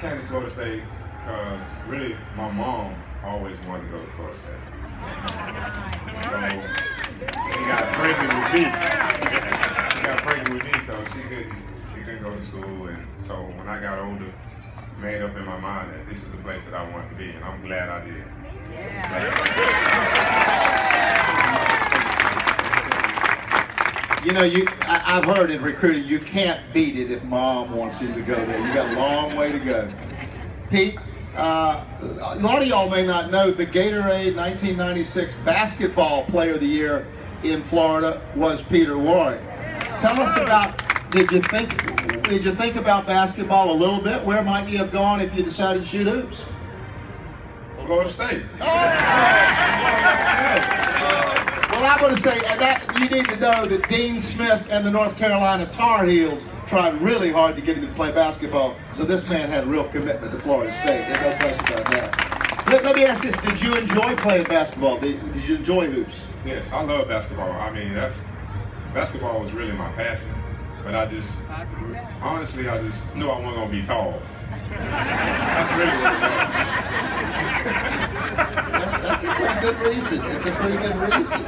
came to Florida State because really my mom always wanted to go to Florida State. So she got pregnant with me. So she couldn't go to school, and so when I got older, made up in my mind that this is the place that I wanted to be, and I'm glad I did. You know, I've heard in recruiting, you can't beat it if mom wants you to go there. You got a long way to go. Pete, a lot of y'all may not know the Gatorade 1996 Basketball Player of the Year in Florida was Peter Warrick. Tell us about, did you think about basketball a little bit? Where might you have gone if you decided to shoot hoops? Florida State. Well, I'm going to say that you need to know that Dean Smith and the North Carolina Tar Heels tried really hard to get him to play basketball, so this man had a real commitment to Florida State. There's no question about that. Let me ask this, did you enjoy playing basketball? Did you enjoy hoops? Yes, I love basketball. I mean, basketball was really my passion. But honestly, I just knew I wasn't going to be tall. That's really what it was. That's a pretty good reason. It's a pretty good reason.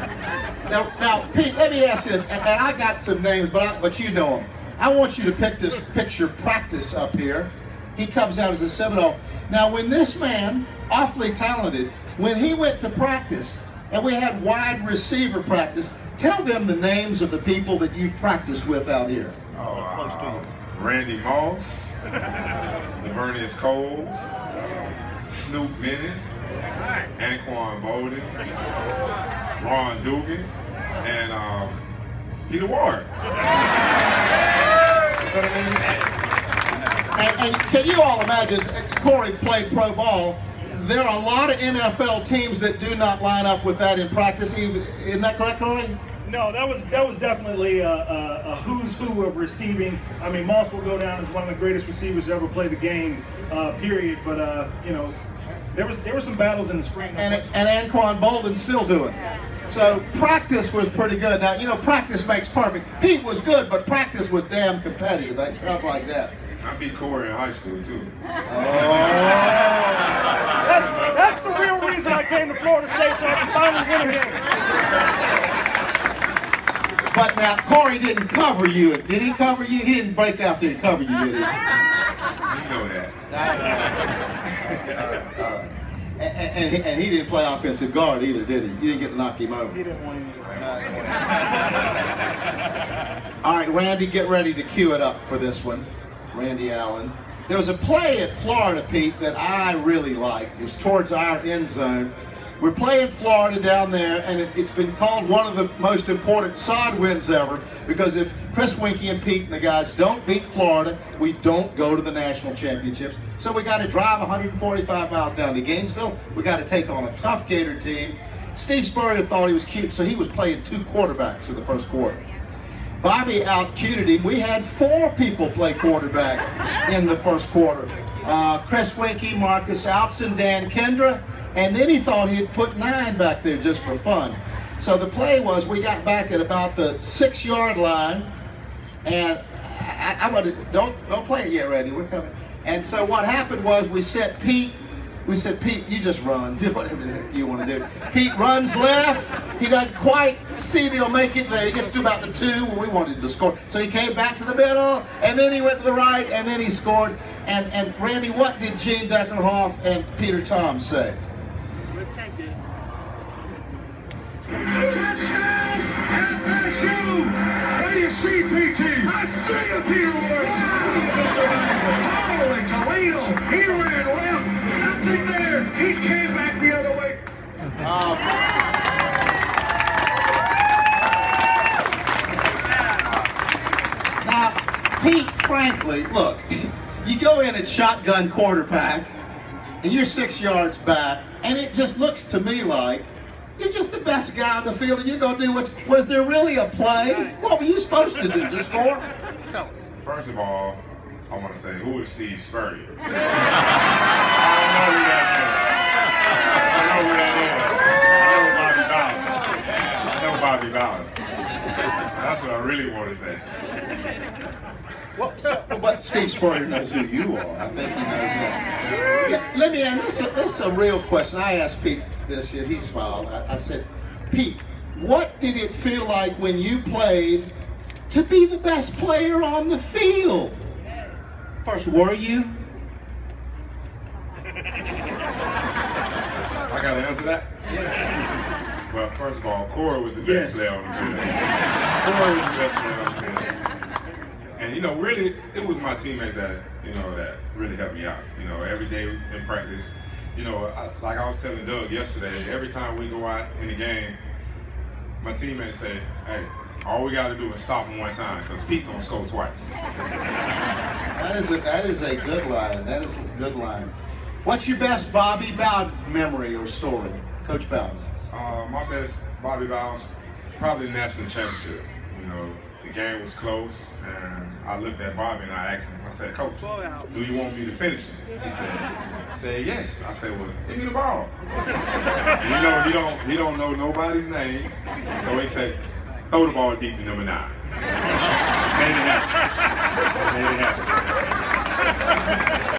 Now, Pete, let me ask this, and I got some names, but you know them. I want you to picture Practice up here. He comes out as a Seminole. Now, when this man, awfully talented, when he went to practice, and we had wide receiver practice, tell them the names of the people that you practiced with out here. Close to you. Randy Moss, Lavernius Coles, Snoop Dennis, Anquan Bolden, Ron Dugans, and Peter Warrick. And can you all imagine, Corey played pro ball, there are a lot of NFL teams that do not line up with that in practice. Isn't that correct, Corey? No, that was definitely a who's who of receiving. I mean, Moss will go down as one of the greatest receivers to ever play the game, period. But you know, there were some battles in the spring. And Anquan Bolden's still doing it. So practice was pretty good. Now, you know, practice makes perfect. Pete was good, but practice was damn competitive. It sounds like that. I beat Corey in high school, too. That's the real reason I came to Florida State, so I can finally win a game. But now, Corey didn't cover you. Did he cover you? He didn't break out there and cover you, did he? You know that. And he didn't play offensive guard either, did he? You didn't get to knock him over. He didn't want him to. All right, Randy, get ready to cue it up for this one. Randy Allen. There was a play at Florida, Pete, that I really liked. It was towards our end zone. We're playing Florida down there, and it's been called one of the most important Sod wins ever, because if Chris Winkie and Pete and the guys don't beat Florida, we don't go to the national championships. So we got to drive 145 miles down to Gainesville. We got to take on a tough Gator team. Steve Spurrier thought he was cute, so he was playing 2 quarterbacks in the first quarter. Bobby out-cuted him. We had 4 people play quarterback in the first quarter. Chris Winkie, Marcus Outson, Dan Kendra, and then he thought he'd put 9 back there just for fun. So the play was, we got back at about the 6-yard line, and I'm gonna, don't play it yet, Randy, we're coming. And so what happened was we said, Pete, you just run, do whatever the heck you want to do. Pete runs left, he doesn't quite see that he'll make it there. He gets to about the 2 when we wanted to score. So he came back to the middle, and then he went to the right, and then he scored. And Randy, what did Gene Deckerhoff and Peter Tom say? What do you see, PT? I see a Peter Warrick. Holy Toledo. He ran left. Nothing there. He came back the other way. Now, Pete, frankly, look, you go in at shotgun quarterback, and you're 6 yards back, and it just looks to me like you're just the best guy on the field, and you're going to do what... Was there really a play? What were you supposed to do? Just score? Tell us. First of all, I want to say, who is Steve Spurrier? I know who that is. I know Bobby Bowden. That's That's what I really want to say. Well, but Steve Spurrier knows who you are. I think he knows that. Let me ask, this is a real question. I asked Pete this, and he smiled. I said, Pete, what did it feel like when you played to be the best player on the field? First, were you? I got to answer that? Well, first of all, Corey was the best player on the field. Corey was the best player on the field. And, you know, really, it was my teammates that, you know, that really helped me out. You know, every day in practice, you know, like I was telling Doug yesterday, every time we go out in the game, my teammates say, hey, all we got to do is stop him one time, because Pete gonna score twice. That is a good line. That is a good line. What's your best Bobby Bowden memory or story, Coach Bowden? My best Bobby Bowden's probably the national championship. You know, the game was close, and I looked at Bobby and I asked him, I said, Coach, do you want me to finish it? He said yes. I said, well, give me the ball. And you know, he don't know nobody's name, so he said, throw the ball deep to number 9.